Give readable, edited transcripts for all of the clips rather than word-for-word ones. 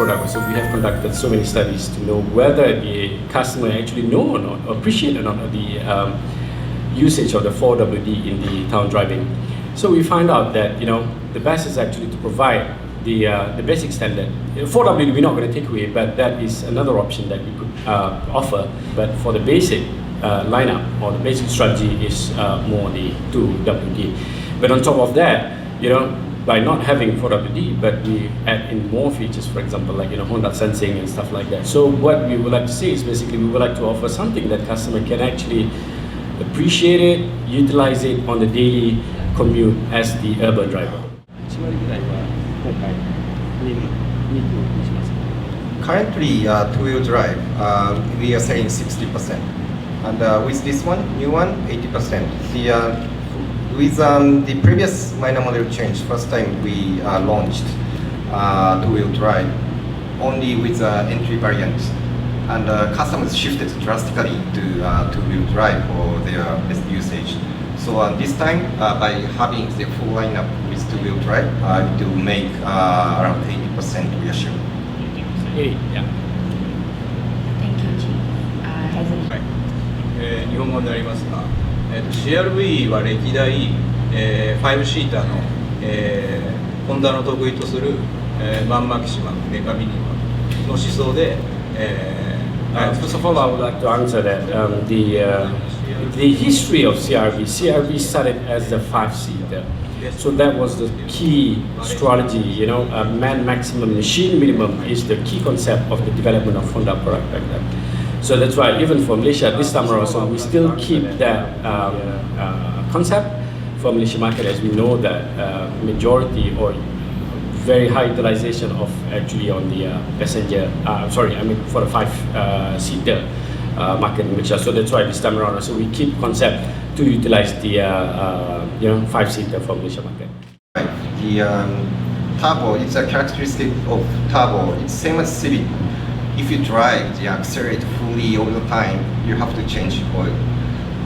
product, so we have conducted so many studies to know whether the customer actually know or not, or appreciate or not the usage of the 4WD in the town driving. So we find out that the best is actually to provide the basic standard. 4WD we're not going to take away, but that is another option that we could offer. But for the basic lineup or the basic strategy is more the 2WD. But on top of that, by not having 4WD, but we add in more features, for example, like Honda sensing and stuff like that. So what we would like to say is basically we would like to offer something that customer can actually appreciate it, utilize it on the daily commute as the urban driver. Currently, two-wheel drive, we are selling 60%, and with this one, new one, 80%. With the previous minor model change, first time we launched two-wheel drive only with entry variant, and customers shifted drastically to two-wheel drive for their best usage. So this time, by having the full lineup with two-wheel drive, it will make around 80% reassure. 80, yeah. Thank you, Chief. 日本語になりますが、CRV は歴代、5シーターの、ホンダの得意とする、マンマキシマメカミニマの思想で、First of all, I would like to answer that the history of CRV started as a 5-seater. So that was the key strategy, man maximum, machine minimum is the key concept of the development of Honda product back then. So that's why even for Malaysia this time around, so we still keep that concept for Malaysia market, as we know that majority or very high utilization of actually on the passenger, for the 5-seater market in Malaysia. So that's why this time around, so we keep concept to utilize the 5-seater for Malaysia market. The turbo, it's a characteristic of turbo. It's same as Civic. If you drive the accelerate fully all the time, you have to change oil.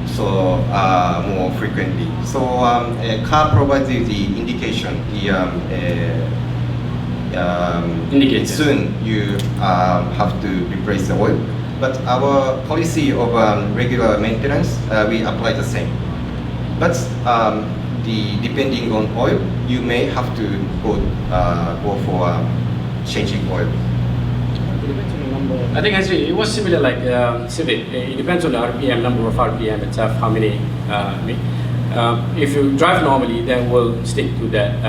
So more frequently. So a car provides you the indication. Soon you have to replace the oil. But our policy of regular maintenance, we apply the same. But depending on oil, you may have to go for changing oil. I think actually it was similar like Civic. It depends on the RPM, number of RPM itself, how many. If you drive normally, then we'll stick to that.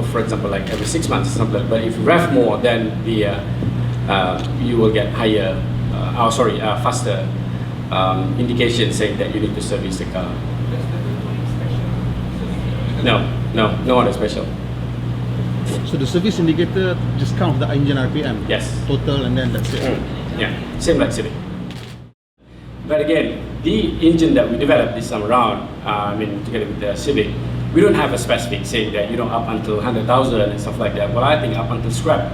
For example, like every 6 months or something. But if you rev more, then you will get higher, faster indication saying that you need to service the car. No other special. So the service indicator just count the engine RPM? Yes. Total, and then that's it? Yeah, same like Civic. But again, the engine that we developed this time around, together with the Civic, we don't have a specific saying that up until 100,000 and stuff like that. Well, I think up until scrap,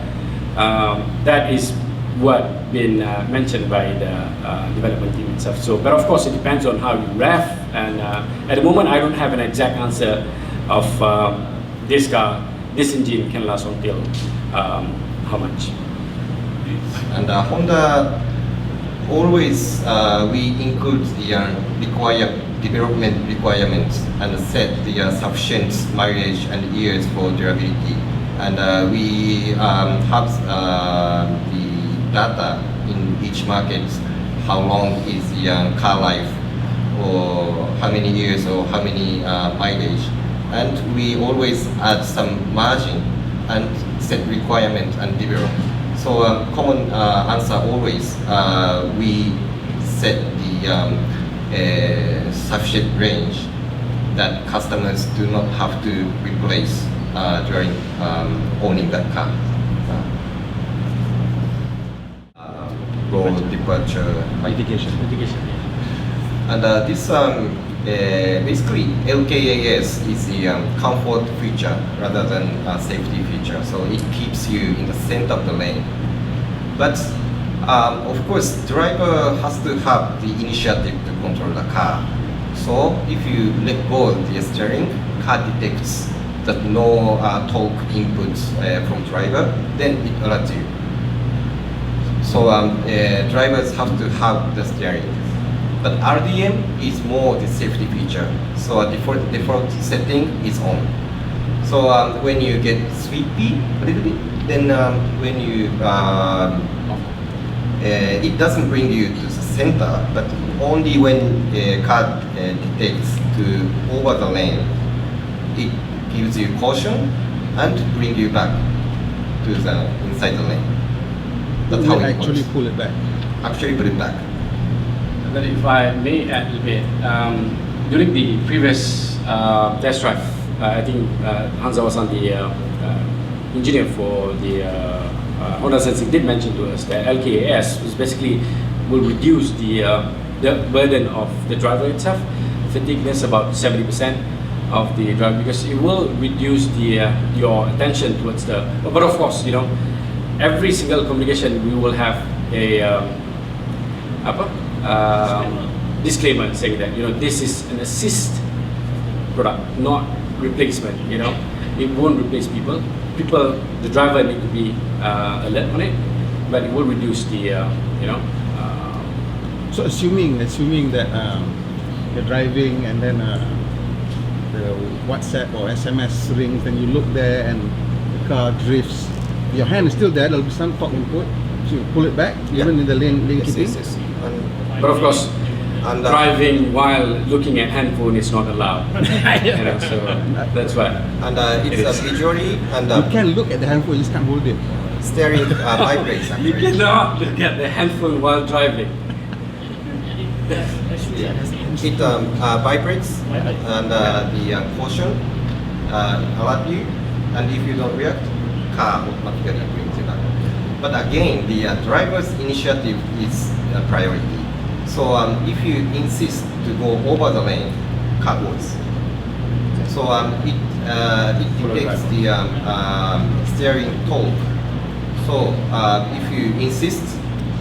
that is what been mentioned by the development team itself. So, but of course, it depends on how you rev, and at the moment, I don't have an exact answer of this car. This engine can last until how much? And Honda always we include the development requirements and set the sufficient mileage and years for durability. And we have the data in each market, how long is the car life, or how many years, or how many mileage. And we always add some margin and set requirement and develop. So common answer always, we set the sufficient range that customers do not have to replace during owning that car. Road departure Indication. And this basically LKAS is the comfort feature rather than a safety feature, so it keeps you in the center of the lane. But of course, driver has to have the initiative to control the car. So if you let go of the steering, car detects that no torque inputs from driver, then it alerts you. So drivers have to have the steering. But RDM is more the safety feature. So default setting is on. So when you get sleepy a little bit, then when you it doesn't bring you to the center, but only when a car detects to over the lane, it gives you caution and bring you back to the inside the lane. That's You how it actually works. pull it back. Actually put it back. But if I may add a little bit, during the previous test drive, I think Hansa was on the engineer for the Honda Sensing did mention to us that LKAS is basically will reduce the burden of the driver itself. Fatigueness about 70% of the driver because it will reduce the your attention towards the. But of course, you know, every single communication we will have a disclaimer saying that, you know, this is an assist product, not replacement. You know, it won't replace people. The driver need to be alert on it, but it will reduce the So assuming that you're driving and then the WhatsApp or SMS rings, then you look there and the car drifts. Your hand is still there. There'll be some torque input, so you pull it back, even in the lane keeping. Yes. But of course, And driving while looking at handphone is not allowed. You know, so that's why. and It it's is. visually and You can look at the handphone, you just can't hold it. steering vibrates You actually. cannot look at the handphone while driving. It vibrates and the caution alert you, and if you don't react, car automatically brings you back. But again, the driver's initiative is a priority. So if you insist to go over the lane, car goes. So it detects the steering torque. So if you insist,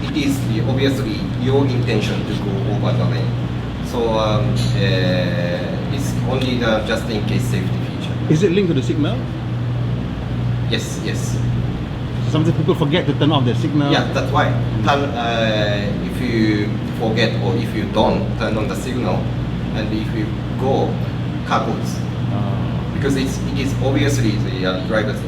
it is obviously your intention to go over the lane. So it's only the just in case safety feature. Is it linked to the signal? Yes. Sometimes people forget to turn off their signal. Yeah, that's why. If you forget or if you don't turn on the signal, and if you go, car goes. Because it is obviously the driver's